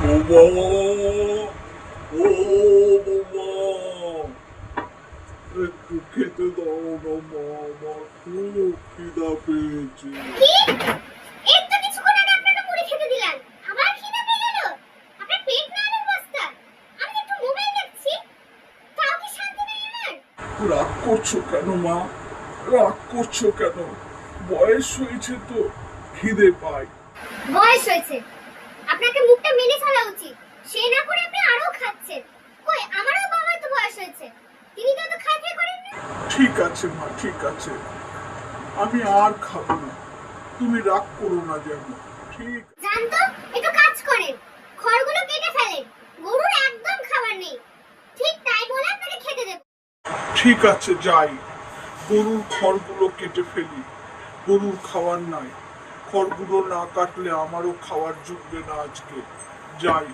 বৌমা, ও বৌমা, একটু খেতে দাও না মা, আমার খুব খিদা পেয়েছে। কি? এই তো কিছুক্ষণ আগে আপনাকে মুড়ি খেতে দিলাম। আবার খিদে পেয়ে গেল? আপনার পেট না আলুর বস্তা? আমি একটু মোবাইল দেখছি। তাও কি শান্তি নেই আমার? রাগ করছো কেন মা? রাগ করছো কেন? বয়স হয়েছে তো, খিদে পাই। বয়স হয়েছে, আপনাকে মুখটা মেনে চলা উচিত। সে না করে আপনি আরো খাচ্ছেন। কই আমারও বাবার তো বয়স হয়েছে, তিনি তো এত খাই খাই করেন না। ঠিক আছে মা, ঠিক আছে, আমি আর খাবো না। তুমি রাগ করো না যেন। ঠিক জান তো, একটু কাজ করেন, খড়গুলো কেটে ফেলেন। গরুর একদম খাবার নেই। ঠিক তাই বলে আপনাকে খেতে দেব। ঠিক আছে, যাই। গরুর খড়গুলো কেটে ফেলি। গরুর খাওয়ার নাই, খড়গুলো না কাটলে আমারও খাওয়ার জুটবে না আজকে। যাই।